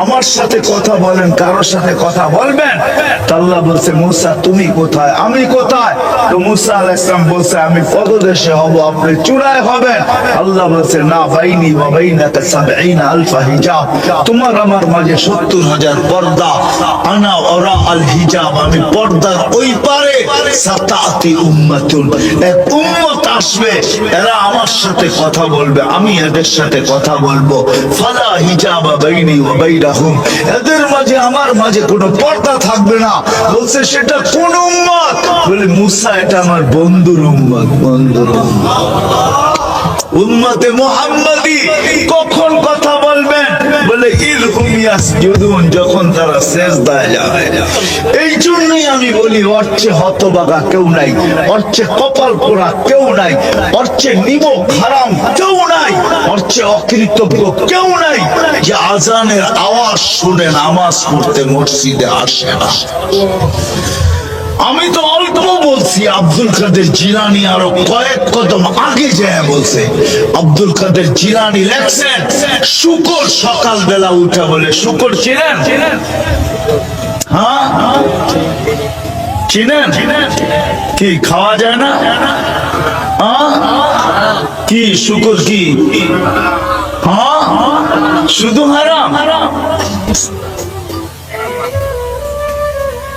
আমার সাথে কথা বলেন, কারোর সাথে কথা বলবেন? আল্লাহ বলছে মুসা তুমি কোথায়, আমি কোথায়? তো মুসা আলাইহিস সালাম বলছে আমি পদদেশে হব, আপনি চূড়ায় হবেন। আল্লাহ বলছে না, বাইনি ওয়া বাইনাকা ৭০,০০০ হিজাব, তোমার আমার মাঝে ৭০,০০০ পর্দা। আনা ওরা আল হিজাব, আমি পর্দার ওই পারে। সাতাতি উম্মাতুন, এক উম্মত আসবে, এরা আমার সাথে কথা বলবে, আমি এদের সাথে কথা বলবো। ফালা হিজাবা বাইনি ওয়া বাইনাহুম, এদের মাঝে আমার মাঝে কোনো পর্দা থাকবে না। বলছে সেটা কোন উম্মত? বলে মুসা এটা আমার বন্ধুর উম্মত, বন্ধুর উম্মতে মুহাম্মাদি। কখন কথা বলবেন? বলে ইলহুম ইয়াসজুদুন, যখন তারা সিজদায় যাবে। এই জন্যই আমি বলি ওর চেয়ে হতভাগা কেউ নাই, ওর চেয়ে কপাল পোড়া কেউ নাই, ওর চেয়ে নিমক হারাম কেউ নাই, ওর চেয়ে অকৃতজ্ঞ কেউ নাই যে আজানের আওয়াজ শুনে নামাজ পড়তে মসজিদে আসে না। আমি তো অল্প বলছি, আব্দুল কাদের জিলানী আরো কয়েক কদম আগে যায় বলছে। আব্দুল কাদের জিলানী লেখছেন শুকর সকাল বেলা উঠে বলে, শুকর চিনেন? হ্যাঁ চিনেন? কি খাওয়া যায় না? কি শুকর কি? হ্যাঁ শুধু হারাম,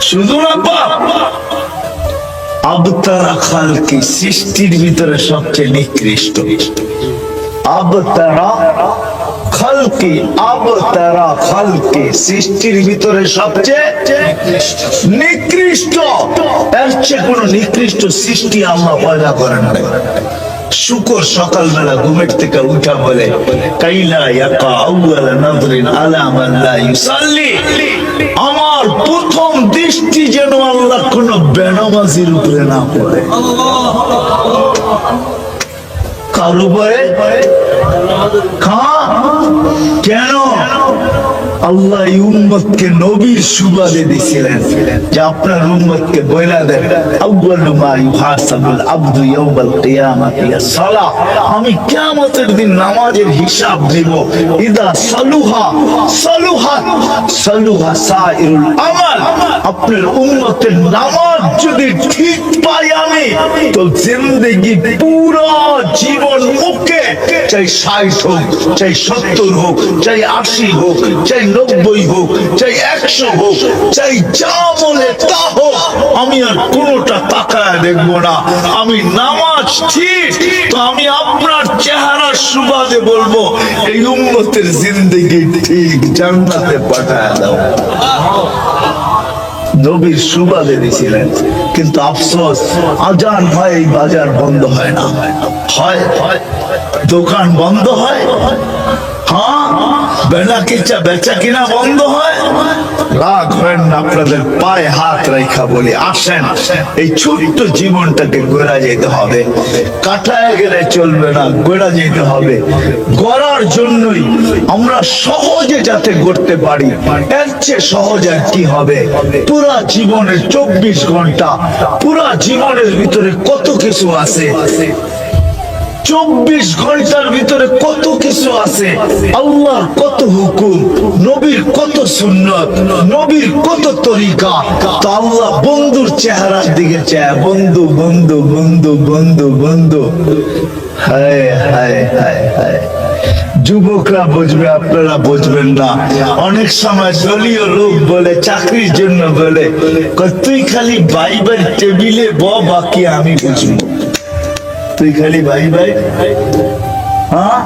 শুধু না পাপ। আবতারা খালকি, সৃষ্টির ভিতরে সবচেয়ে নিকৃষ্ট। আবতারা খালকি, আবতারা খালকি, সৃষ্টির ভিতরে সবচেয়ে নিকৃষ্ট। এর চেয়ে কোন নিকৃষ্ট সৃষ্টি আল্লাহ পয়দা করেন নাই। শুকর সকালবেলা ঘুমের থেকে উঠা বলে কাইলা ইয়াকা আউয়ালা নাযরিন আলা মান লা ইউসাল্লি, আমার প্রথম দৃষ্টি যেন আল্লাহ কোন বেনামাজির উপরে না পড়ে। কার উপরে? কেন? আল্লাহ উম্মতকে নবীর সুবাদে দিয়েছিলেন যে আপনার উম্মতকে বইলা দেন আউয়ালু মা ইউহাসাবুল আবদু ইয়াউমাল কিয়ামাতি আস-সালাহ, আমি কিয়ামতের দিন নামাজের হিসাব দেব। ইদা সালুহা সালুহাত সালুহা সাইরুল আমাল, আপনার উম্মতের নামাজ যদি ঠিক পাই আমি, তো জিন্দেগি পুরো জীবন মুখে, চাই ৬০ হোক, চাই ৭০ হোক, চাই ৮০ হোক, চাই ৯০ হোক, চাই ১০০ হোক, চাই যা বলে তা হোক, আমি আর কোনোটা তাকায় দেখবো না। আমি নামাজ ঠিক, তো আমি আপনার চেহারার সুবাদে বলবো এই উম্মতের জিন্দেগি ঠিক, জান্নাতে পাঠায় দাও। নবীর সুবাদে দিয়েছিলেন। কিন্তু আফসোস, আজান হয়, এই বাজার বন্ধ হয় না, হয় দোকান বন্ধ হয়, হ্যাঁ বেচা কিনা বন্ধ হয়। রাগ হয় না, আপনাদের পায়ে হাত রেখা বলি আসেন, এই ছোট্ট জীবনটাকে গড়া যেতে হবে। কাটায় গেলে চলবে না, গড়া যেতে হবে। গড়ার জন্যই আমরা সহজে যাতে গড়তে পারি, এর চেয়ে সহজ আর কি হবে? পুরা জীবনের ২৪ ঘন্টা, পুরা জীবনের ভিতরে কত কিছু আছে। ২৪ ঘন্টার ভিতরে কত কিছু আছে। আল্লাহর কত হুকুম, নবীর কত সুন্নত, নবীর কত তরিকা। তো আল্লাহ বন্ধুর চেহারার দিকে চায়, বন্ধু বন্ধু বন্ধু বন্ধু বন্ধু। হায় হায় হায় হায়। যুবকরা বুঝবে, আপনারা বুঝবেন না। অনেক সময় দলীয় লোক বলে, চাকরির জন্য বলে, তুই খালি বাইবেল টেবিলে বাকি আমি বুঝবো। তুই খালি ভাই ভাই, হ্যাঁ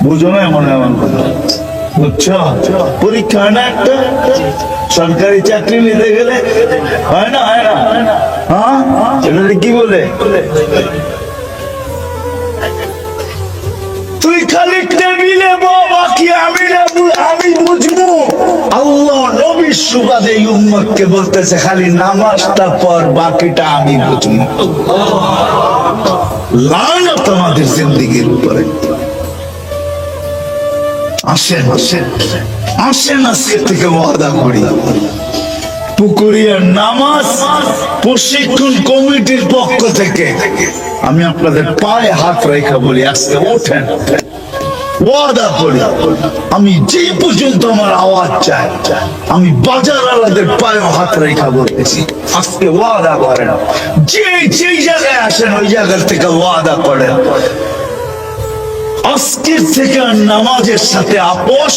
বুঝো না মনে আমার কথা, বুঝছো? পরীক্ষা হয় না একটা, সরকারি চাকরি নিতে গেলে হয় না, হয় না? হ্যাঁ এটা কি বলে? তুই খালি টেবিলে বাকি আমি বুঝবো। আল্লাহ নবীর সুবাদে উম্মতকে বলতেছে খালি নামাজটা পর, বাকিটা আমি বুঝবো। লানত আমাদের জিন্দেগির উপরে। আসেন আসেন আসেন, আজকে থেকে ওয়াদা করি, পুকুরিয়ার নামাজ প্রশিক্ষণ কমিটির পক্ষ থেকে আমি আপনাদের পায়ে হাত রেখা বলি, আজকে ওঠেন, ওয়াদা করি, আমি যেই পর্যন্ত আমার আওয়াজ চাই, আমি বাজার আলাদের পায়ে হাত রেখা বলতেছি, আজকে ওয়াদা করেন, যেই জায়গায় আসেন ওই জায়গা থেকে ওয়াদা করেন, আজকের থেকে নামাজের সাথে আপোষ,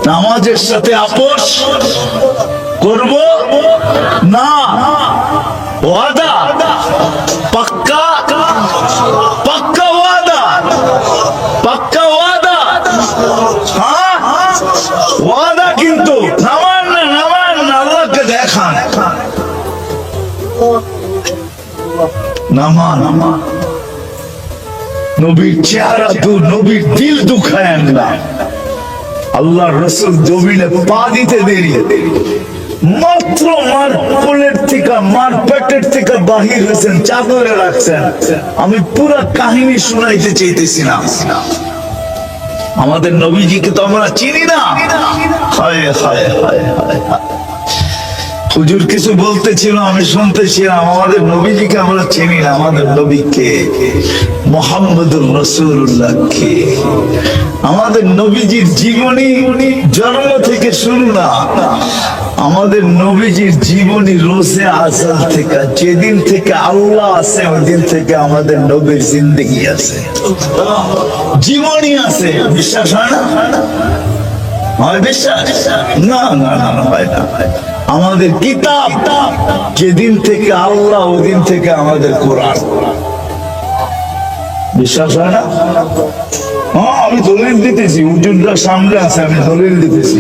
নামাজের সাথে আপোষ করব না। ওয়াদা পাক্কা, পাক্কা ওয়াদা, পাক্কা ওয়াদা। হ্যাঁ ওয়াদা, কিন্তু নামান না, নামান না, আল্লাহকে দেখান, নামান। নবীর চেহারা দু, নবীর দিল দুখায়েন না। আল্লাহ রসুল জমিনে পা দিতে দেরি, মাত্র মার কোলের থেকে, মার পেটের থেকে বাহির হয়েছেন, চাদরে রাখছেন। আমি পুরো কাহিনী শোনাইতে চাইতেছি না। আমাদের নবীজিকে তো আমরা চিনি না। হায় হায় হায় হায়, হুজুর কিছু বলতেছিল, আমি শুনতেছিলাম, আমাদের নবীজিকে আমরা চিনি না। আমাদের নবীকে মুহাম্মদুর রাসূলুল্লাহ কে, আমাদের নবীজির জীবনী জন্ম থেকে শুরু না, আমাদের নবীজির জীবনী রোজে আজল থেকে, যেদিন থেকে আল্লাহ আছে ওই দিন থেকে আমাদের নবীর জিন্দেগি আছে, জীবনী আছে। বিশ্বাস হয় না? হয় বিশ্বাস? না না না, হয় না। আমাদের কিতাব, যেদিন থেকে আল্লাহ ওই দিন থেকে আমাদের কোরআন। বিশ্বাস হয় না? হ্যাঁ, আমি দলিল দিতেছি, হুজুররা সামনে আছে, আমি দলিল দিতেছি।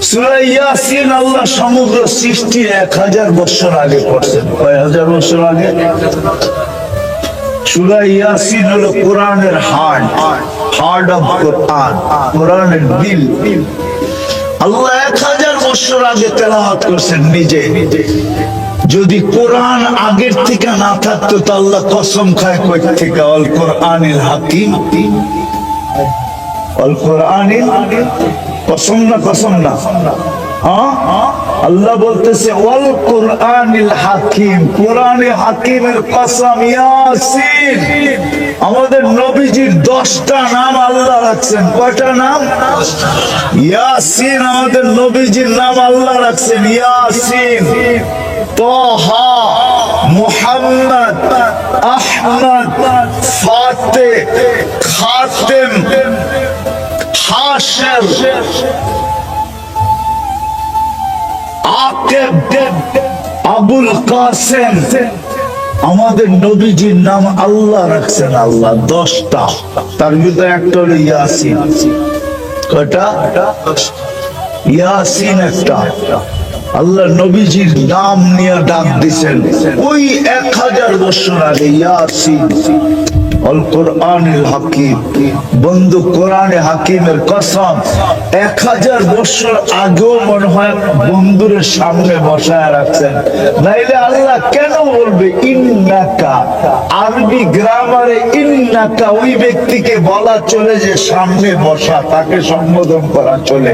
সূরা ইয়াসিন আল্লাহ সমগ্র সৃষ্টি 1000 বছর আগে পড়ছেন। কয় হাজার বছর আগে? সূরা ইয়াসিন হলো কোরআনের হার্ট, হার্ট অফ কোরআন, কোরআনের দিল। আল্লাহ 1000 বছর আগে তেলাওয়াত করছেন নিজে। যদি কোরআন আগের থেকে না থাকতো তো আল্লাহ কসম খায় কই থেকে, আল কোরআনিল হাকিম, আল কোরআনিল, কসম না, কসম না। আল্লাহ বলতেছে ওয়াল কোরআনিল হাকিম, কোরআনে হাকিমের কসম। ইয়াসিন, আমাদের নবীজির 10টা নাম আল্লাহ রাখছেন। কয়টা নাম? ইয়াসিন, আমাদের নবীজির নাম আল্লাহ রাখছেন ইয়াসিন। তাহা, মুহাম্মদ, আহমদ, ফাতিহ, খাতিম, হাশর, আকিব, আবুল কাসেম, আমাদের নবীজির নাম আল্লাহ রাখছেন। আল্লাহ 10টা, তার ভিতরে একটা হলো ইয়াসিন। কয়টা? ইয়াসিন একটা। আল্লাহ নবীজির নাম নিয়ে ডাক দিছেন ওই 1000 বছর আগে, ইয়াসিন আল কোরআনিল হাকিম। বন্ধু, কোরআনে হাকিমের কসম, 1000 বছর আগেও মনে হয় বন্ধুরের সামনে বসায় রাখছেন, নাইলে আল্লাহ কেন বলবে ইন্নাকা? আরবি গ্রামারে ইন্নাকা ওই ব্যক্তিকে বলা চলে যে সামনে বসা, তাকে সম্বোধন করা চলে।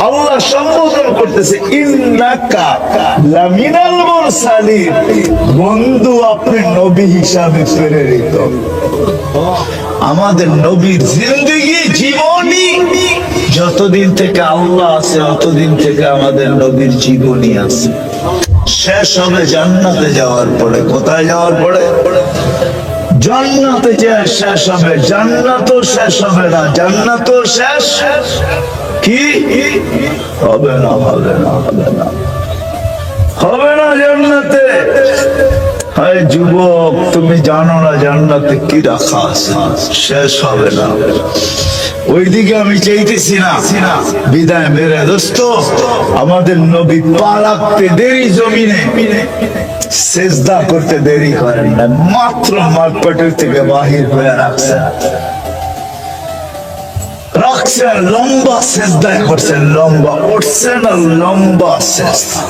আল্লাহ সম্বোধন করতেছে ইন্নাকা লামিনাল মুরসালিন, বন্ধু আপনি নবী হিসাবে প্রেরিত। আমাদের নবীর জিন্দেগি, জীবনী, যতদিন থেকে আল্লাহ আছে ততদিন থেকে আমাদের নবীর জীবনী আছে। শেষ হবে জান্নাতে যাওয়ার পরে। কোথায় যাওয়ার পরে? জান্নাতে যায় শেষ হবে। জান্নাতও শেষ হবে না, জান্নাতও শেষ কি হবে না, হবে না, হবে না, হবে না জান্নাতে। হায় যুবক, তুমি জানো না জান্নাতে কি রাখা আছে, শেষ হবে না। ওইদিকে আমি চাইতেছি না। বিদায় মেরে দোস্ত, আমাদের নবী পা রাখতে দেরি জমিনে, সেজদা করতে দেরি করেন না, মাত্র মার পেটের থেকে বাহির হয়ে রাখছেন, রাখছেন, লম্বা সেজদায় করছেন, লম্বা উঠছেন আর লম্বা সেজদা।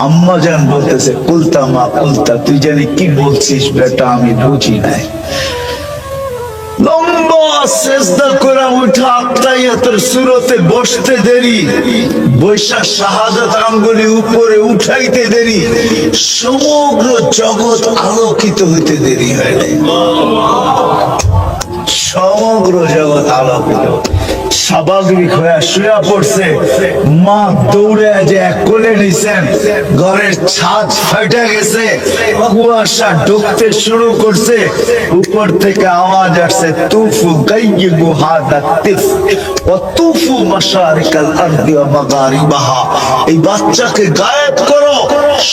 আম্মা জান বলতেছে কুলতা মা কুলতা, তুই জানি কি বলছিস বেটা, আমি বুঝি নাই। লম্বা সেজদা করে উঠা আত্মাইয়াতের সুরতে বসতে দেরি, বৈশা শাহাদাত আঙ্গুলি উপরে উঠাইতে দেরি, সমগ্র জগৎ আলোকিত হইতে দেরি হয় নাই। সমগ্র জগৎ আলোকিত। স্বাভাবিক হয়ে শুয়ে পড়ছে, মা দৌড়ে যে কোলে নিছেন, ঘরের ছাদ ফাটা গেছে, কুয়াশা ঢুকতে শুরু করছে, উপর থেকে আওয়াজ আসছে তুফু গাইয়িবু হাদা তিফ ওয়া তুফু মাশারিকাল আরদি ওয়া মাগারিবাহা। এই বাচ্চাকে গায়েব করো,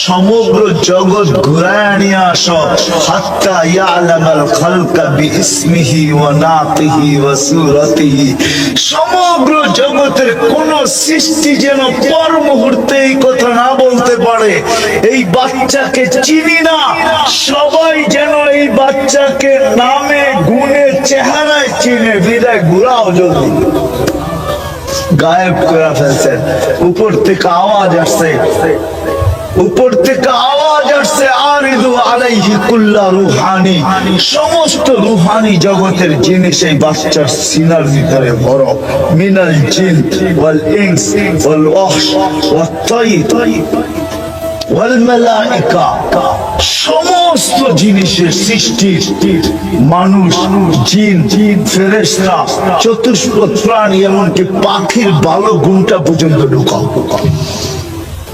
সমগ্র জগৎ ঘুরায় নিয়ে আসো, হাত্তা ইয়ালামাল খালকা বিইসমিহি ওয়া নাতিহি ওয়া সূরাতিহি। সমগ্র জগতের কোন সৃষ্টি যেন পর মুহূর্তে এই কথা না বলতে পারে এই বাচ্চাকে চিনি না। সবাই যেন এই বাচ্চাকে নামে গুণে চেহারায় চিনে, বিদায় ঘুরাও জলদি। গায়েব করে ফেলছেন। উপর থেকে আওয়াজ আসছে, উপর থেকে আওয়াজ আসছে আরিদু আলাইহি কুল্লা রুহানি। সমস্ত রুহানি জগতের জিনিস এই বাচ্চার সিনার ভিতরে ভরো। মিনাল জিন ওয়াল ইনস ওয়াল ওয়াহশ ওয়াত তাইর ওয়াল মালায়েকা। সমস্ত জিনিসের সৃষ্টি, মানুষ, জিন, ফেরেশতা, চতুষ্পদ প্রাণী, এমনকি পাখির ভালো গুণটা পর্যন্ত ঢুকাও।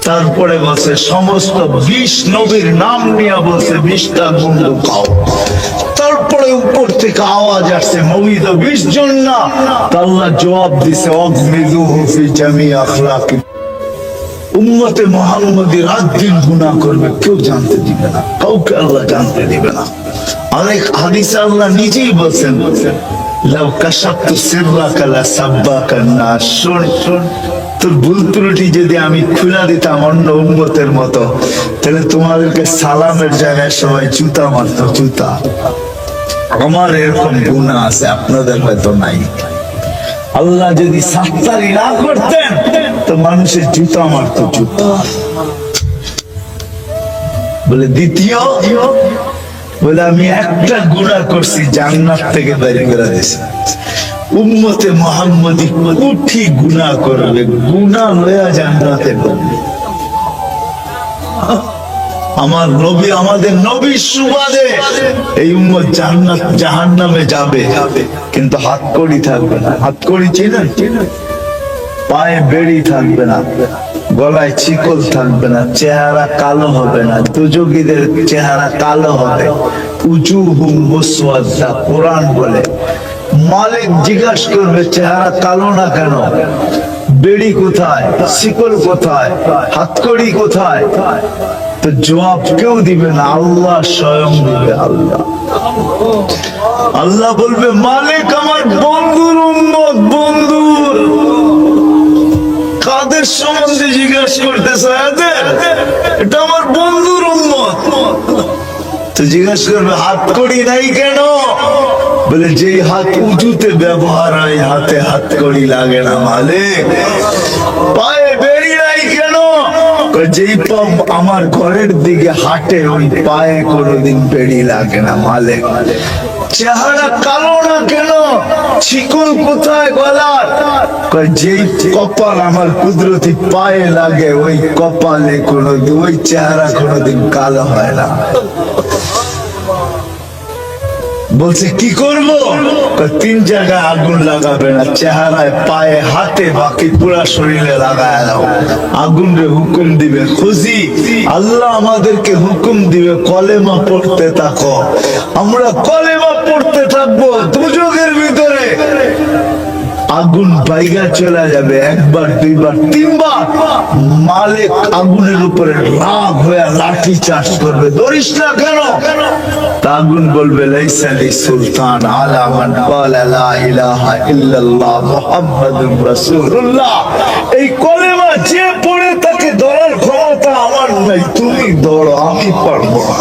তারপরে বলছে সমস্ত 20 নবীর নাম নিয়ে বলছে 20টা গুণ ঢুকাও। তারপরে উপর থেকে আওয়াজ আসছে নবী তো 20 জন না। আল্লাহ জবাব দিছে অগমিদুহু ফি জামি আখলাকি। উম্মতে মুহাম্মদী রাত দিন গুনাহ করবে, কেউ জানতে দিবে না, কাউকে আল্লাহ জানতে দিবে না। অনেক হাদিসে আল্লাহ নিজেই বলছেন লাউ কাশাফতু সিররাকা লাসাব্বাকান নাস। শুন, তোর ভুল ত্রুটি যদি আমি খুলে দিতাম অন্য উম্মতের মতো, তাহলে তোমাদেরকে সালামের জায়গায় সবাই জুতা মারতো, জুতা। আমার এরকম গুনাহ আছে, আপনাদের হয়তো নাই। আল্লাহ যদি সাত্তারি না করতেন তো মানুষের জুতা মারতো, জুতা। বলে দ্বিতীয়, বলে আমি একটা গুনাহ করছি, জান্নাত থেকে বের করে দিয়েছি। উম্মতে মুহাম্মদী কোটি গুনাহ করবে, গুনাহ হয়ে জান্নাতে ঢুকবে। আমার নবী, আমাদের নবীর সুবাদে এই উম্মত জান্নাত জাহান্নামে যাবে, কিন্তু হাতকড়ি থাকবে না। হাতকড়ি চিনেন? পায়ে বেড়ি থাকবে না, গলায় চিকল থাকবে না, চেহারা কালো হবে না। দুযোগীদের চেহারা কালো হবে। উজুহুম মুসওয়াদ্দা, কোরআন বলে। মালিক জিজ্ঞাসা করবে চেহারা কালো না কেন? বেড়ি কোথায়? শিকল কোথায়? হাতকড়ি কোথায়? তো জবাব কেউ দিবে না, আল্লাহ স্বয়ং দিবে। আল্লাহ বলবে মালিক আমার বন্ধুর উম্মত, বন্ধুর। কাদের সম্বন্ধে জিজ্ঞাসা করতেছে? এটা আমার বন্ধুর উম্মত। তো জিজ্ঞাসা করবে হাতকড়ি নাই কেন? বলে যেই হাত উঁচুতে ব্যবহার হয় হাতে হাতকড়ি লাগে না মালিক। পায়ে বেড়ি নাই কেন? যেই পা আমার ঘরের দিকে হাঁটে ওই পায়ে কোনোদিন বেড়ি লাগে না মালিক। চেহারা কালো না কেন? শিকল কোথায় গলার? যেই কপাল আমার কুদরতি পায়ে লাগে ওই কপালে কোনোদিন, ওই চেহারা কোনোদিন কালো হয় না। বলছে কি করব? 3 জায়গায় আগুন লাগাবে না, চেহারায়, পায়ে, হাতে, বাকি পুরা শরীরে লাগায় দাও। আগুনরে হুকুম দিবে খুশি। আল্লাহ আমাদেরকে হুকুম দিবে কলেমা পড়তে থাকো। আমরা কলেমা পড়তে থাকবো, দুযোগের ভিতরে আগুন বাইগা চলে যাবে। 1 বার 2 বার 3 বার মালিক আগুনের উপরে রাগ হয়ে লাঠি চার্জ করবে, ধরিস না কেন? আগুন বলবে লাইসা লিসুলতান আলা মান ক্বালা লা ইলাহা ইল্লাল্লাহ মুহাম্মাদুর রাসূলুল্লাহ। এই কলেমা যে পড়ে তাকে ধরার ক্ষমতা আমার নাই, তুমি ধরো, আমি পারবো না।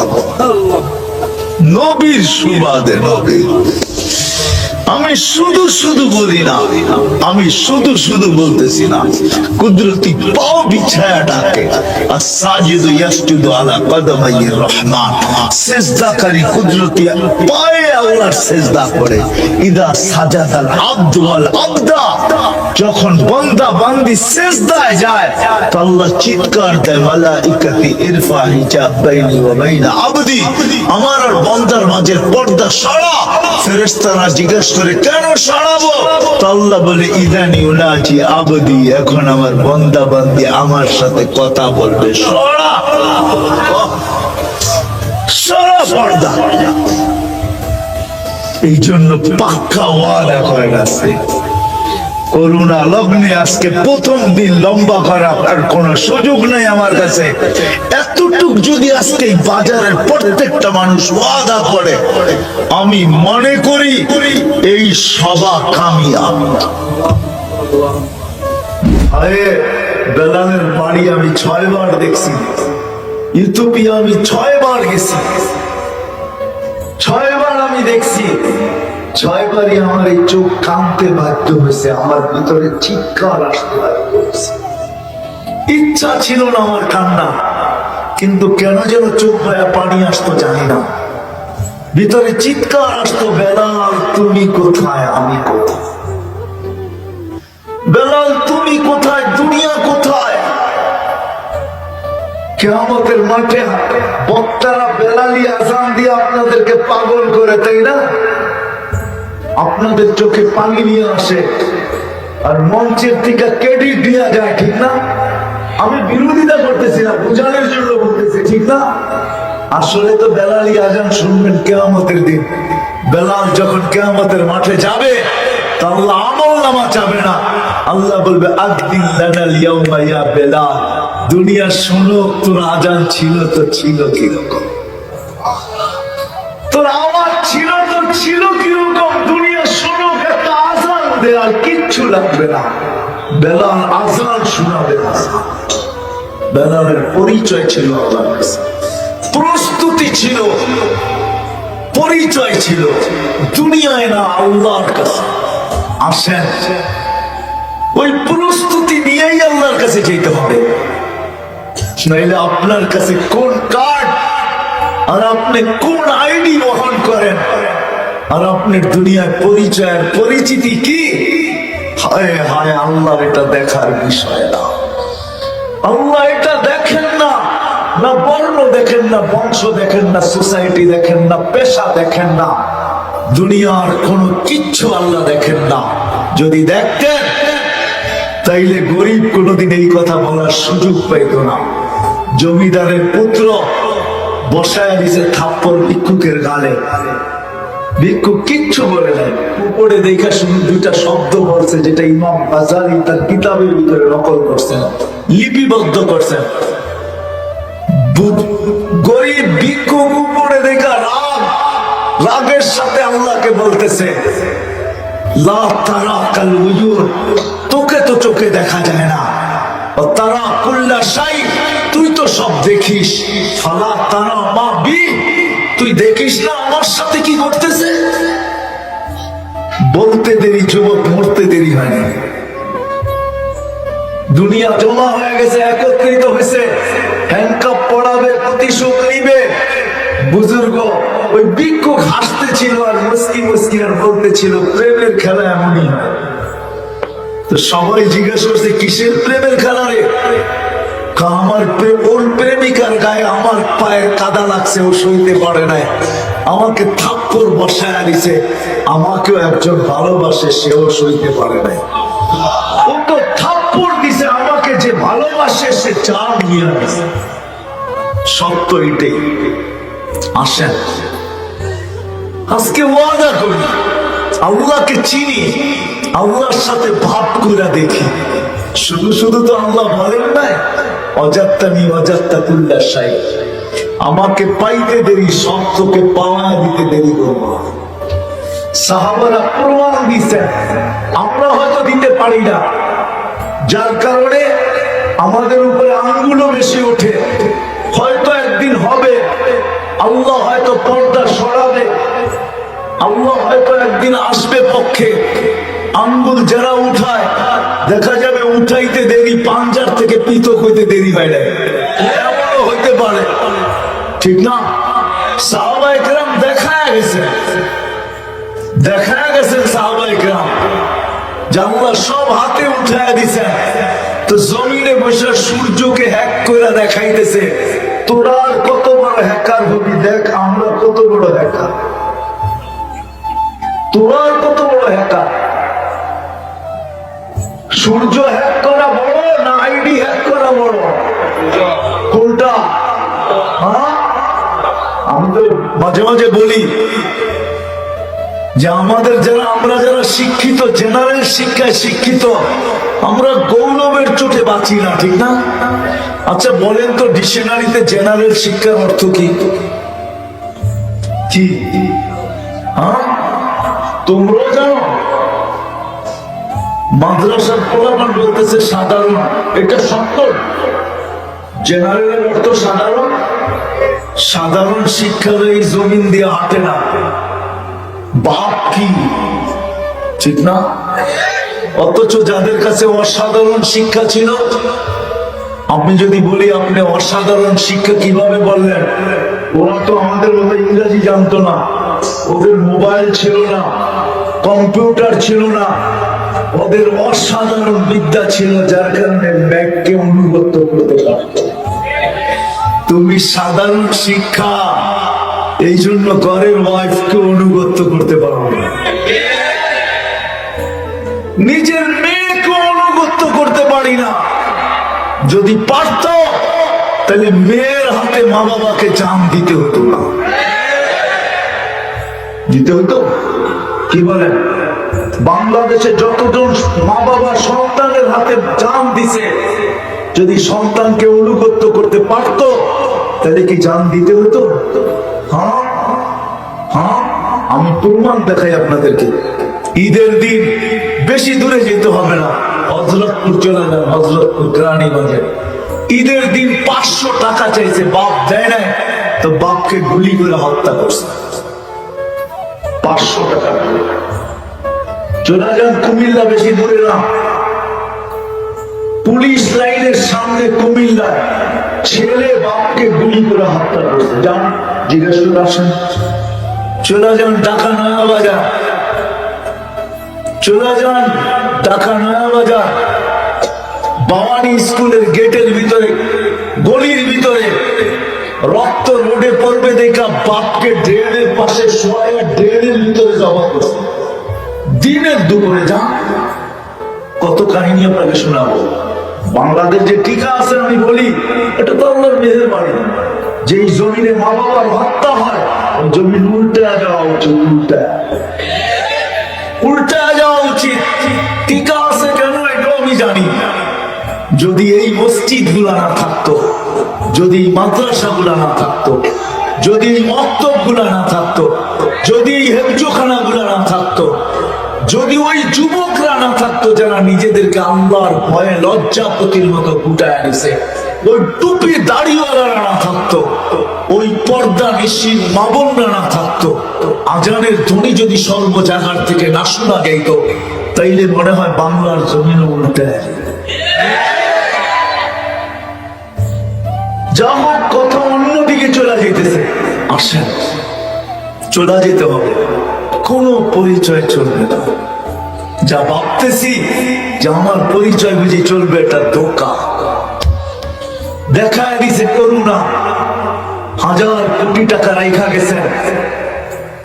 নবীর সুবাদে, নবীর। আমি শুধু শুধু বলি না, আমি শুধু শুধু বলতেছি না। কুদরতি পাও বিছায়া ডাকে, আস-সাজিদু ইয়াসজুদু আলা কদমাইর রহমান। সিজদাকারী কুদরতি পায়ে আল্লাহর সিজদা করে। ইদা সাজাদাল আবদু ওয়াল আবদা, যখন বান্দা বান্দি সিজদায় যায় তো আল্লাহ চিৎকার দেয় মালাইকাতি ইরফা হিজাব বাইনি ওয়া বাইনা আবদি। আমার আর বান্দার মাঝে পর্দা সরা। ফেরেশতারা জিজ্ঞাসা করে কেন সরাবো? তো আল্লাহ বলে ইদানি উনাজি আবদি, এখন আমার বান্দা বান্দি আমার সাথে কথা বলবে। সরা সরা পর্দা। এই জন্য পাক্কা ওয়াদা করে গেছে, করুণা লগ্নে আজকে প্রথম দিন লম্বা করা আর কোন সুযোগ নাই আমার কাছে। এতটুক যদি আজকে বাজারের প্রত্যেকটা মানুষ ওয়াদা করে, আমি মনে করি এই সভা কামিয়াব। আরে বেলালের বাড়ি আমি 6 বার দেখছি, ইথিওপিয়া আমি 6 বার গেছি, 6 বার আমি দেখছি। 6 বারই আমার এই চোখ কাঁদতে বাধ্য হয়েছে, আমার ভিতরে চিৎকার আসতে বাধ্য হয়েছে। ইচ্ছা ছিল না আমার কান্না, কিন্তু কেন যেন চোখ ভাইয়া পানি আসতো জানি না, ভিতরে চিৎকার আসতো, বেলাল তুমি কোথায়, আমি কোথায়, বেলাল তুমি কোথায়, দুনিয়া কোথায়। কিয়ামতের মাঠে বক্তারা বেলালি আযান দিয়ে আপনাদেরকে পাগল করে, তাই না? আপনাদের চোখে পানি নিয়ে আসে আর মঞ্চের থেকে ক্রেডিট দেওয়া যায়, ঠিক না? আমি বিরোধিতা করতেছি না, বুঝানোর জন্য বলতেছি, ঠিক না? আসলে তো বেলালি আযান শুনবেন কিয়ামতের দিন। বেলাল যখন কিয়ামতের মাঠে যাবে, তা আল্লাহ আমল নামা চাবে না, আল্লাহ বলবে আযদিন লানাল ইয়াউমা ইয়া বেলাল, দুনিয়া শোনো তোর আযান ছিল তো ছিল কিরকম, তোর আওয়াজ ছিল তো ছিল কিরকম, দুনিয়া শোনো, একটা আযান দে, আর কিচ্ছু লাগবে না। বেলাল আযান শোনাবে। বেলালের পরিচয় ছিল আল্লাহর কাছে, প্রস্তুতি ছিল, পরিচয় ছিল, দুনিয়ায় না আল্লাহর কাছে। আসেন ওই প্রস্তুতি নিয়েই আল্লাহর কাছে যেতে হবে, নাইলে আপনার কাছে কোন কার্ড আর আপনি কোন আইডি বহন করেন, আর আপনার দুনিয়ার পরিচয় আর পরিচিতি কি, হায় হায়, আল্লাহ এটা দেখার বিষয় না। আল্লাহ এটা দেখেন না, না বর্ণ দেখেন না, বংশ দেখেন না, সোসাইটি দেখেন না, পেশা দেখেন না, দুনিয়ার কোনো কিচ্ছু আল্লাহ দেখেন না। যদি দেখতেন তাইলে গরিব কোনোদিন এই কথা বলার সুযোগ পাইত না। জমিদারের পুত্র বসায় দিছে থাপ্পড় ভিক্ষুকের গালে, ভিক্ষুক কিচ্ছু বলে নাই, উপরে দেখা শুধু 2টা শব্দ বলছে, যেটা ইমাম গাজ্জালী তার কিতাবের ভিতরে নকল করছেন, লিপিবদ্ধ করছেন। গরিব ভিক্ষুক উপরে দেখা রাগের সাথে আল্লাহকে বলতেছে, লা তারাকাল উয়ুন, তোকে তো চোখে দেখা যায় না, ও তারা কুল্লা শাই, তুই তো সব দেখিস, ফালা তারা মা বি, তুই দেখিস না আমার সাথে কি করতেছে। বলতে দেরি যুবক, মরতে দেরি হয়নি। দুনিয়া জমা হয়ে গেছে, একত্রিত হয়েছে, হ্যান্ডকাপ পড়াবে, প্রতিশোধ নিবে। বুজুর্গ ওই ভিক্ষুক হাসতেছিল আর মুস্কি মুস্কি আর বলতেছিল, প্রেমের খেলা এমনই হয়। তো সবাই জিজ্ঞাসা করছে, কিসের প্রেমের খেলা রে? আমার ওর প্রেমিকার গায়ে আমার পায়ের কাদা লাগছে, ও সইতে পারে নাই, আমাকে থাপ্পড় বসায় দিছে, আমাকেও একজন ভালোবাসে, সেও সইতে পারে নাই, ও তো থাপ্পড় দিছে, আমাকে যে ভালোবাসে সে চাল নিয়ে আসে। সত্য এটাই। আসেন আজকে ওয়াদা করি, আল্লাহকে চিনি, আল্লাহর সাথে ভাব করে দেখি। শুধু শুধু তো আল্লাহ বলেন নাই, অজাত্তানি অজাত্তা কুল্লা শাই, আমাকে পাইতে দেরি, সত্যকে পাওয়া দিতে দেরি করবো। সাহাবারা প্রমাণ দিচ্ছেন, আমরা হয়তো দিতে পারি না, যার কারণে আমাদের উপরে আঙ্গুলও বেশি ওঠে। হয়তো একদিন হবে, আল্লাহ হয়তো পর্দা সরাবে, আল্লাহ হয়তো একদিন আসবে পক্ষে, আঙ্গুল যারা উঠায় দেখা যাবে উঠাইতে দেরি, পাঞ্জার থেকে পৃথক হইতে দেরি হয় না, এমনও হইতে পারে, ঠিক না? সাহাবায়ে কেরাম দেখা গেছেন সাহাবায়ে কেরাম, আল্লাহ সব হাতে উঠায় দিছেন, তো জমিনে বসে সূর্যকে হ্যাক করে দেখাইতেছে, তোরা আর কত বড় হ্যাকার হবি, দেখ আমরা কত বড় হ্যাকার, তোরা আর কত বড় হ্যাকার? সূর্য হ্যাক করা বড় না আইডি হ্যাক করা বড়? কোনটা? হ্যাঁ, আমি তো মাঝে মাঝে বলি যে আমরা যারা শিক্ষিত, জেনারেল শিক্ষায় শিক্ষিত, আমরা গৌরবের চোটে বাঁচি না, ঠিক না? আচ্ছা বলেন তো, ডিকশনারিতে জেনারেল শিক্ষার অর্থ কি? কি? হ্যাঁ, তোমরাও জানো? মাদ্রাসার পোলাপান বলতেছে সাধারণ, এটা সত্য? জেনারেলের অর্থ সাধারণ। সাধারণ শিক্ষা এই জমিন দিয়ে হাঁটে না। বাপ কি, ঠিক না? অথচ যাদের কাছে অসাধারণ শিক্ষা ছিল, আপনি যদি বলি আপনি অসাধারণ শিক্ষা কিভাবে বললেন, ওরা তো আমাদের মতো ইংরেজি জানতো না, ওদের মোবাইল ছিল না, কম্পিউটার ছিল না, ওদের অসাধারণ বিদ্যা ছিল, যার কারণে ব্যাগকে অনুগত করতে পারত। তুমি সাধারণ শিক্ষা, এই জন্য ঘরের ওয়াইফকে অনুগত করতে পারো না, নিজের মেয়েকে অনুগত করতে পারি না। যদি পারত তাহলে মেয়ের হাতে মা বাবাকে জান দিতে হতো না, দিতে হতো? কি বলেন? বাংলাদেশে যতজন মা বাবা সন্তানের হাতে জান দিছে, যদি সন্তানকে অনুগত করতে পারত তাহলে কি জান দিতে হতো? হ্যাঁ হ্যাঁ, আমি প্রমাণ দেখাই আপনাদেরকে। ঈদের দিন বেশি দূরে যেতে হবে না, হযরতপুর চলে যান, হযরতপুর রানীগঞ্জে। ঈদের দিন 500 টাকা চাইছে, বাপ দেয় না, তো বাপকে গুলি করে হত্যা করছে। 500 টাকা। চলে যান কুমিল্লা, বেশি দূরে না, পুলিশ লাইনের সামনে কুমিল্লা, ছেলে বাপকে গুলি করে হত্যা করছে। যান, জিজ্ঞেস করে আসেন। চলে যান ঢাকা নয়া বাজার, চলে যান ঢাকা নয়া বাজার, বাওয়ানি স্কুলের গেটের ভিতরে, গলির ভিতরে রক্ত রোডে পড়বে দেখা বাপকে ড্রেনের পাশে শোয়া, ড্রেনের ভিতরে জমা করছে। দিনের দুপুরে যান, কত কাহিনী আপনাকে শোনাবো। বাংলাদেশ যে টিকা আছে, আমি বলি এটা তো আল্লাহর মেহেরবানি। যেই জমিনে মা বাবার হত্যা হয়, ওই জমিন উল্টে যাওয়া উচিত, উল্টে যাওয়া উচিত। টিকা আছে কেন এটাও আমি জানি। যদি এই মসজিদ গুলা না থাকতো, যদি মাদ্রাসা গুলা না থাকতো, যদি মক্তব গুলা না থাকতো, যদি হেফজোখানা গুলা না থাকতো, যদি ওই যুবকরা না থাকতো যারা নিজেদেরকে আল্লাহর ভয়ে লজ্জাপতির মতো গুটায় আনিছে, ওই টুপি দাড়িওয়ালারা না থাকতো, ওই পর্দা নিশীন মা বোনরা না থাকতো, আজানের ধ্বনি যদি সর্ব জায়গার থেকে না শোনা যাইত, তাইলে মনে হয় বাংলার জমিন উল্টে যা হোক, কথা অন্যদিকে চলে যেতেছে। আসেন, চলে যেতে হবে, কোনো পরিচয় চলবে না। যা ভাবতেছি যে আমার পরিচয় বুঝে চলবে, এটা ধোঁকা। দেখা দিছে করুণা, 1000 কোটি টাকা রাইখা গেছেন,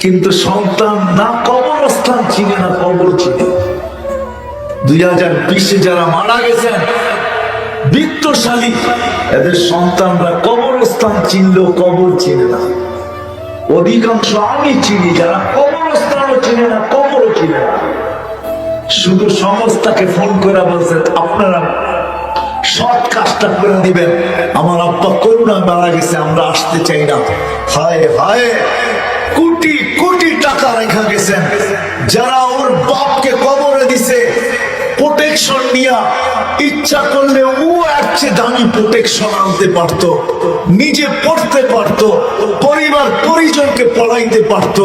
কিন্তু সন্তান না কবরস্থান চিনে না কবর চিনে। 2020-এ যারা মারা গেছেন বিত্তশালী, এদের সন্তানরা কবরস্থান চিনলেও কবর চিনে না। অধিকাংশ আমি চিনি যারা কবরস্থানও চিনে না, কবরও চিনে না। শুধু সংস্থাকে ফোন করে বলছেন আপনারা সৎ কাজটা করে দিবেন, আমার আব্বা করুণা মারা গেছে, আমরা আসতে চাই না। হায় হায়, কোটি কোটি টাকা রেখা গেছেন, যারা ওর বাপকে কবরে দিছে প্রোটেকশন নিয়া, ইচ্ছা করলে ও একটা দামি প্রোটেকশন আনতে পারত, নিজে পড়তে পারত, পরিবার পরিজনকে পড়াইতে পারত,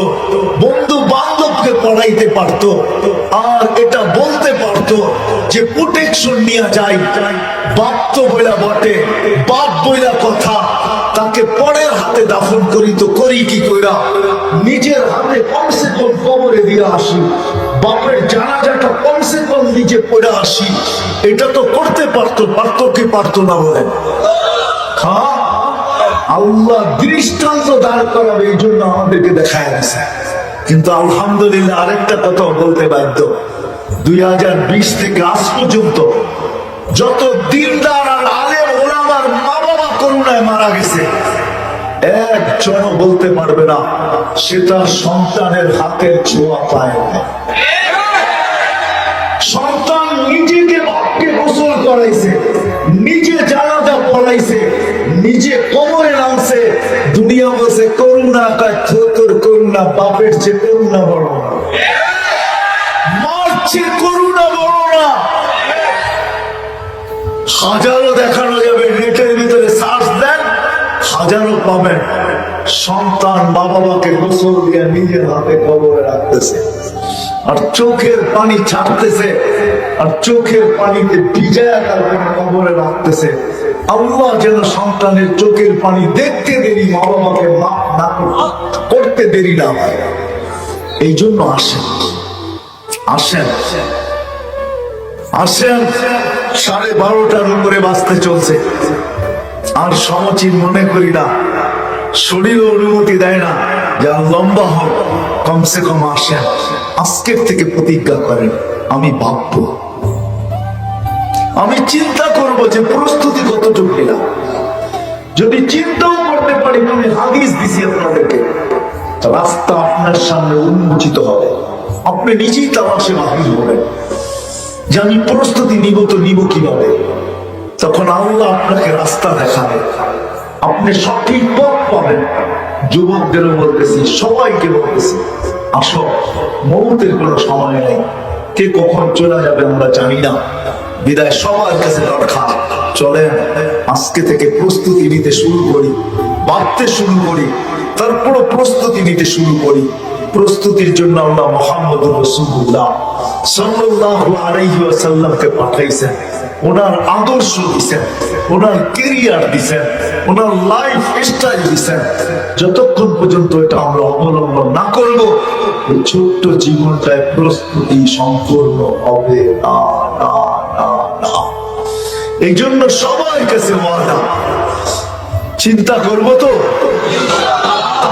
বন্ধু বান্ধবকে পড়াইতে পারত, আর এটা বলতে পারত যে প্রোটেকশন নিয়ে যাই। বাপ তো বইলা বটে, বাপ বইলা কথা, তাকে পরের হাতে দাফন করি তো করি কি কইরা, নিজের হাতে কমসে কম কবরে দিয়ে আসি, বাপের জানাজাটা কমসে কম নিজে পড়ে আসি। এটা তো করতে পারতো, পারতো কি পারতো না বলেন? আল্লাহ দৃষ্টান্ত দাঁড় করাবে, এই জন্য আমাদেরকে দেখায় গেছে। কিন্তু আলহামদুলিল্লাহ আরেকটা কথা বলতে বাধ্য, 2020 থেকে আজ পর্যন্ত যত দিনদার আর আলেম ওলামার মা বাবা করুণায় মারা গেছে, একজনও বলতে পারবে না সেটা সন্তানের হাতের ছোঁয়া পায় না। সন্তান নিজেকে বাপকে গোসল করাইছে, নিজে জানাজা পড়াইছে, নিজে কবরে নামছে, দুনিয়া বলছে করুণা, কয় তোর করুণা বাপের চেয়ে করুণা বড় না, মার চেয়ে করুণা বড় না। হাজারো দেখানো যাবে, নেটের ভিতরে সার্চ দেন, হাজারো পাবেন। সন্তান মা বাবাকে গোসল দিয়ে নিজের হাতে কবরে রাখতেছে, আর চোখের পানি ছাড়তেছে, আর চোখের পানিতে ভিজায়া তারপরে কবরে রাখতেছে। আল্লাহ যেন সন্তানের চোখের পানি দেখতে দেরি, মা বাবাকে মাফ না করতে দেরি না হয়। এই জন্য আসেন আসেন আসেন, 12:30টার উপরে বাঁচতে চলছে, আর সমচীন মনে করি না, শরীর অনুমতি দেয় না যে লম্বা হোক, কমসে কম আসেন। আজকের থেকে প্রতিজ্ঞা করেন, আমি ভাববো, আমি চিন্তা করব যে প্রস্তুতি কতটুকু নিলাম। যদি চিন্তাও করতে পারি, আমি হাদিস দিছি আপনাদেরকে, রাস্তা আপনার সামনে উন্মোচিত হবে, আপনি নিজেই তামাশে বাহির হবেন যে আমি প্রস্তুতি নিব, তো নিব কিভাবে। তখন আল্লাহ আপনাকে রাস্তা দেখাবে, আপনি সঠিক পথ পাবেন। যুবকদেরও বলতেছি, সবাইকে বলতেছি, আসো, মৌতের কোনো সময় নেই, কে কখন চলে যাবে আমরা জানি না। বিদায় সবার কাছে দরকার, চলেন আজকে থেকে প্রস্তুতি নিতে শুরু করি, ভাবতে শুরু করি, তারপর প্রস্তুতি নিতে শুরু করি। প্রস্তুতির জন্য আল্লাহ মুহাম্মদুর রাসূলুল্লাহ সাল্লাল্লাহু আলাইহি ওয়াসাল্লামকে পাঠাইছেন, ওনার আদর্শ দিছেন, ওনার ক্যারিয়ার দিছেন, ওনার লাইফ স্টাইল দিছেন। যতক্ষণ পর্যন্ত এটা আমরা অবলম্বন না করব, এই ছোট্ট জীবনটায় প্রস্তুতি সম্পূর্ণ হবে না না না না। এই জন্য সবার কাছে ওয়াদা, চিন্তা করব তো,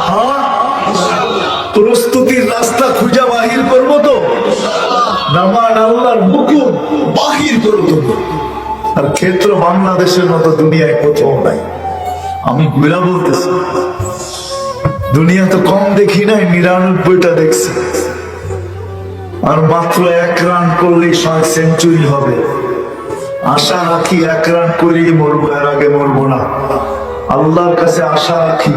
হ্যাঁ, প্রস্তুতির রাস্তা খুঁজে বাহির করবো তো, নামান আল্লাহর হুকুম বাহির করবো। আর ক্ষেত্র বাংলাদেশের মতো দুনিয়ায় কোথাও নাই। আমি ঘুরা বলতেছি, দুনিয়া তো কম দেখি নাই, 99টা দেখছি, আর মাত্র 1 রান করলেই 6 সেঞ্চুরি হবে। আশা রাখি 1 রান করেই মরবো, এর আগে মরবো না। আল্লাহর কাছে আশা রাখি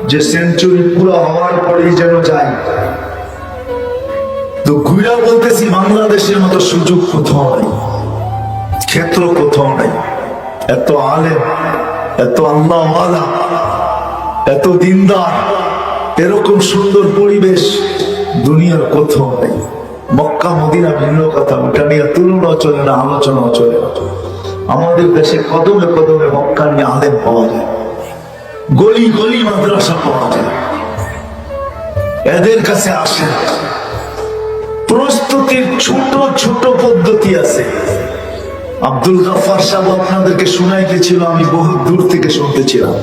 যে সেঞ্চুরি পুরো হওয়ার পরেই যেন যায়। তো ঘুরা বলতেছি, বাংলাদেশের মতো সুযোগ কোথাও নাই, ক্ষেত্র কোথাও নাই। এত আলেম, এত আল্লাহওয়ালা, এত দিনদার, এরকম সুন্দর পরিবেশ দুনিয়ার কোথাও নেই। মক্কা মদিনা ভিন্ন কথা, ওটা নিয়ে তুলনা চলে না, আলোচনাও চলে না। আমাদের দেশে কদমে কদমে মক্কা নিয়ে আলেম পাওয়া যায়, গলি গলি মাদ্রাসা পাওয়া যায়। এদের কাছে আসে, প্রস্তুতির ছোট ছোট পদ্ধতি আছে। আব্দুল গাফফার সাহেব আপনাদেরকে শুনাইতেছিল, আমি বহু দূর থেকে শুনতেছিলাম,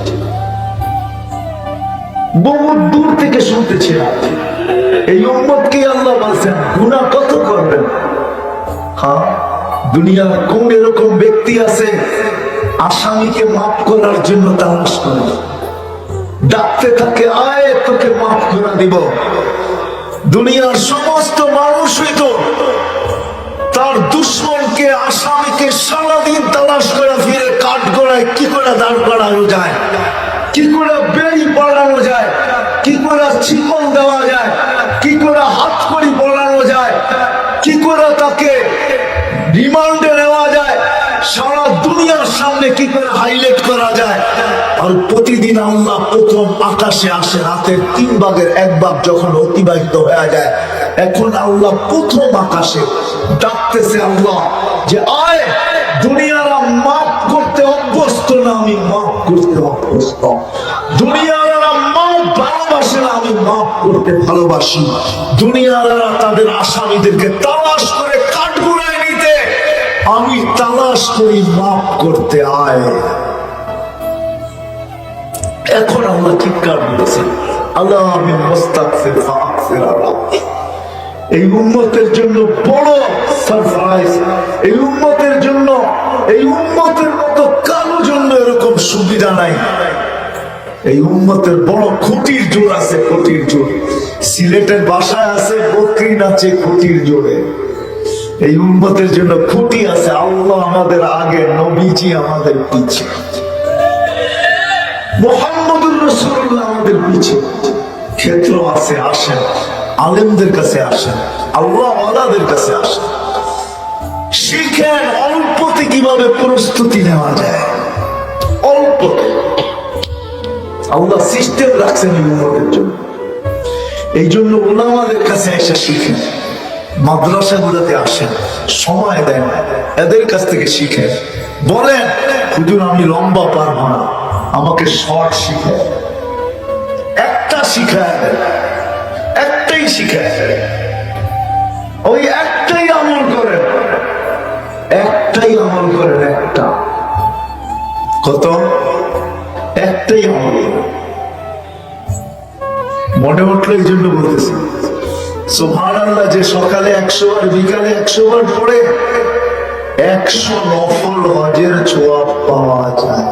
বহু দূর থেকে শুনতেছিলাম। এই উম্মতকে আল্লাহ বলছেন গুনাহ কত করবেন। হ্যাঁ, দুনিয়ার কোন এরকম ব্যক্তি আছে আসামিকে মাফ করার জন্য তালাশ করে, ডাকতে থাকে, আয় তোকে মাফ করে দিব। দুনিয়ার সমস্ত মানুষই তো তার দুশ্মনকে, আসামিকে সারাদিন তালাশ করে ফিরে কাঠ গড়ায়, কি করে দাঁড় করানো যায়, কি করে বেড়ি পড়ানো যায়, কি করে চিকন দেওয়া যায়, কি করে হাত কড়ি পড়ানো যায়, কি করে তাকে রিমান্ডে নেওয়া যায়, সারা দুনিয়ার সামনে কি করে হাইলাইট করা যায়। আর প্রতিদিন আল্লাহ প্রথম আকাশে আসে, রাতের 3 ভাগের 1 ভাগ যখন অতিবাহিত হয়ে যায়, এখন আল্লাহ প্রথম আকাশে ডাকতেছে আল্লাহ যে আয়, দুনিয়ারা মাফ করতে অভ্যস্ত না, আমি মাফ করতে অভ্যস্ত। দুনিয়ারা মাফ ভালোবাসে না, আমি মাফ করতে ভালোবাসি। দুনিয়ারা তাদের আসামিদেরকে তালাশ করে কাঠগড়ায় নিতে, আমি তালাশ করি মাফ করতে, আয়। এখন আল্লাহ চিৎকার দিতেছেন, আল্লাহ আমি মুস্তাগফির ফাগফির আল্লাহ। এই উম্মতের জন্য বড় সারপ্রাইজ, এই উম্মতের জন্য, এই উম্মতের মতো কারো জন্য এরকম সুবিধা নাই। এই উম্মতের বড় খুঁটির জোর আছে, খুঁটির জোর। সিলেটের ভাষায় আছে বকরি নাচে খুঁটির জোরে। এই উম্মতের জন্য খুঁটি আছে, আল্লাহ আমাদের আগে, নবীজি আমাদের পিছে, মুহাম্মদুর রাসূলুল্লাহ আমাদের পিছে। ক্ষেত্র আছে, আসেন আলেমদের কাছে, আসেন আল্লাহ ওয়ালাদের কাছে আসেন, শিখেন অল্পতে কিভাবে প্রস্তুতি নেওয়া যায়। অল্পতে আল্লাহ সিস্টেম রাখছেন এই উম্মতের জন্য। এই জন্য উলামাদের কাছে এসে শিখেন, মাদ্রাসাগুলোতে আসেন, সময় দেন, এদের কাছ থেকে শিখেন। বলেন হুজুর আমি লম্বা পারবো না, আমাকে শর্ট শিখে, একটা শিখায়, একটাই শিখায়, ওই একটাই আমল করেন, একটাই আমল করেন, একটা কত, একটাই আমল মনে উঠলো। এই জন্য বলতেছি সুবহানাল্লাহ, যে সকালে 100 বার বিকালে 100 বার পড়ে 100 নফল হজের ছোঁয়া পাওয়া যায়।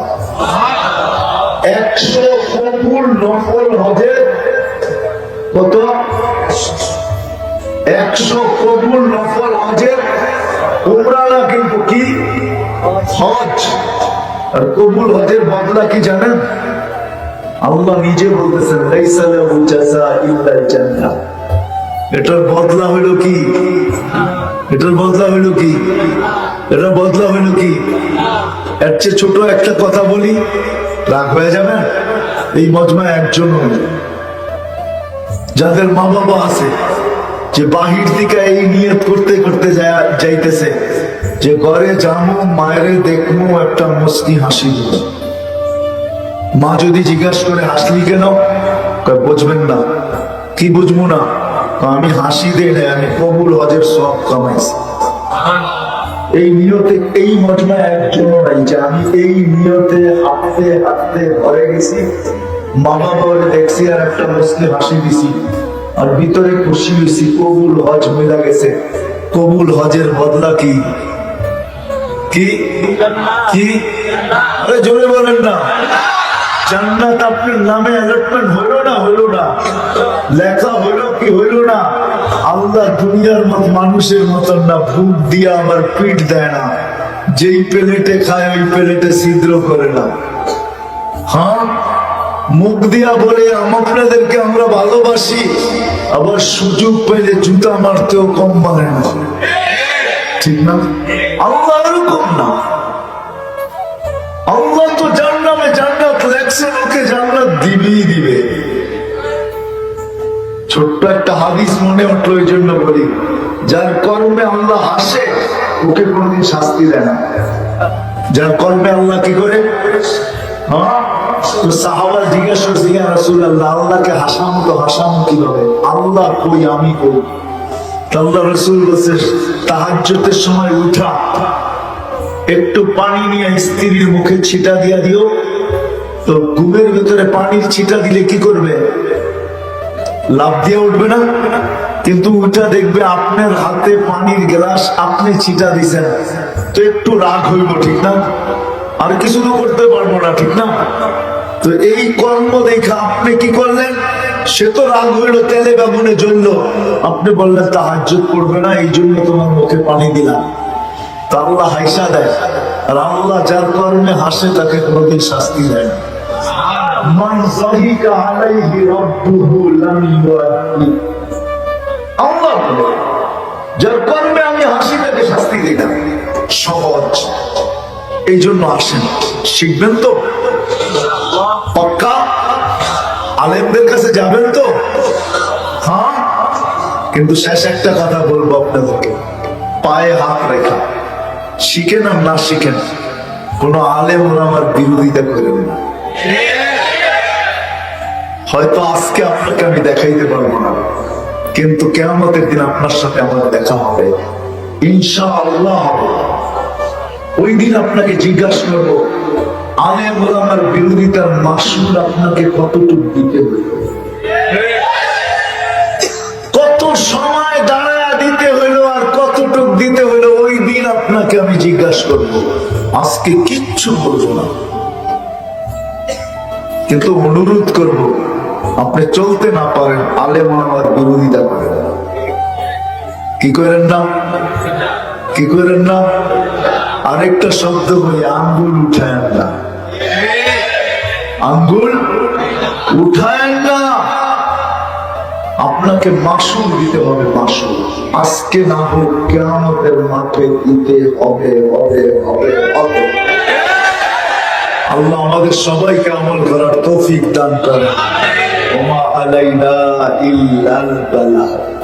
100 কবুল নফল হজের কত, 100 কবুল নফল হজের উমরা না, কিন্তু কি হজ। আর কবুল হজের বদলা কি জানেন? আল্লাহ নিজে বলতেছেন লাইসা লাহু জাযা ইল্লাল জান্নাহ। এটার বদলা হইলো কি? এটার বদলা হইলো কি? এটার বদলা হইলো কি? এর চেয়ে ছোট একটা কথা বলি, রাগ হয়ে যাবে। এই মজমায় একজন যাদের মা বাবা আছে, যে বাহির থেকে এই নিয়ত করতে করতে যাইতেছে যে ঘরে যাবো, মায়ের দেখবো, একটা মুস্কি হাসি দেবো। মা যদি জিজ্ঞাসা করে হাসলি কেন, বুঝবেন না। কি বুঝবো না? আমি হাসি দেই না, আমি কবুল হজের সব কামাইছি। এই নিয়তে এই মজমায় একজন নাই যে আমি এই নিয়তে হাঁটতে হাঁটতে ঘরে গেছি, মা বাবা দেখছি আর একটা মুসলিম হাসি দিছি আর ভিতরে খুশি হয়েছি, কবুল হজ মিলা গেছে। কবুল হজের বদলা কি? কি কি? আরে জোরে বলেন না। জান্নাত আপনার নামে অ্যালটমেন্ট হইল না, হইল না, লেখা হইল কি হইল না? আল্লাহ দুনিয়ার মত মানুষের মতন না, বুক দিয়া আবার পিঠ দেয় না। যেই প্লেটে খায় ওই প্লেটে ছিদ্র করে না। হ্যাঁ, মুখ দিয়া বলে আপনাদেরকে আমরা ভালোবাসি, আবার সুযোগ পেলে জুতা মারতেও কম মানে না, ঠিক না? আল্লাহ এরকম না। আল্লাহ তো যার নামে জান্নাত লেখছেন, ওকে জান্নাত দিবেই দিবে। ছোট্ট একটা হাদিস মনে উঠলো, এই জন্য বলি, যার কর্মে আল্লাহ হাসে ওকে কোনদিন শাস্তি দেয় না। যার কর্মে আল্লাহ কি করে? সাহাবা জিজ্ঞাসা করছে, ইয়া রাসূলুল্লাহ, আল্লাহকে হাসাম তো হাসাম কিভাবে? আল্লাহ কই, আমি কই। আল্লাহ রাসূল বলছে, তাহাজ্জুদের সময় উঠা একটু পানি নিয়ে স্ত্রীর মুখে ছিটা দিয়া দিও। তো ঘুমের ভিতরে পানির ছিটা দিলে কি করবে? লাভ দিয়ে উঠবে না? কিন্তু উঠা দেখবে আপনার হাতে পানির গ্লাস, আপনি ছিটা দিছেন, তো একটু রাগ হইব, ঠিক না? আর কিছু তো করতে পারবো না, ঠিক না? তো এই কর্ম দেখা আপনি কি করলেন? সে তো রাগ হইলো, তেলে বেগুনে জ্বললো, আপনি বললেন তাহাজ্জুদ করবে না, এই জন্য তোমার মুখে পানি দিলাম। তা আল্লাহ হাইসা দেয়। আর আল্লাহ যার কর্মে হাসে তাকে কোনোদিন শাস্তি দেয় না। মান যাহিকা আলাইহি রাব্বুহু লাম ইউআহি। আল্লাহ বলে, যার কর্মে আমি হাসি তাকে শাস্তি দিই না। সহজ। এই জন্য আসেন, শিখবেন তো পাক্কা? আলেমদের কাছে যাবেন তো? হ্যাঁ। কিন্তু শেষ একটা কথা বলবো আপনাদেরকে, পায়ে হাত রেখা শিখেন আর না শিখেন, কোন আলেম ওলামার বিরোধিতা করেন না। হয়তো আজকে আপনাকে আমি দেখাইতে পারবো না, কিন্তু কিয়ামতের দিন আপনার সাথে আমার দেখা হবে, ইনশাআল্লাহ হবে। ওই দিন আপনাকে জিজ্ঞাসা করবো, আলেম ওলামার বিরোধিতার মাসুল আপনাকে কতটুকু দিতে হবে। সময় দাঁড়ায় দিতে হইলো আর কতটুক দিতে হইলো ওই দিন আপনাকে আমি জিজ্ঞাসা করবো। আজকে কিচ্ছু বলবো না, কিন্তু অনুরোধ করব আপনি চলতে না পারেন, আলেম আমার বিরোধিতা করেন। কি করেন না? কি করেন না? আরেকটা শব্দ বলি, আঙ্গুল উঠায়েন না। আঙ্গুল উঠায়েন না। আপনাকে মাসুল দিতে হবে, মাসুল। আজকে না হোক কিয়ামতের মাঠে দিতে হবে, হবে, হবে, হবে। আল্লাহ আমাদের সবাইকে আমল করার তৌফিক দান করেন। ওমা আলাইনা ইল্লাল বালাগ।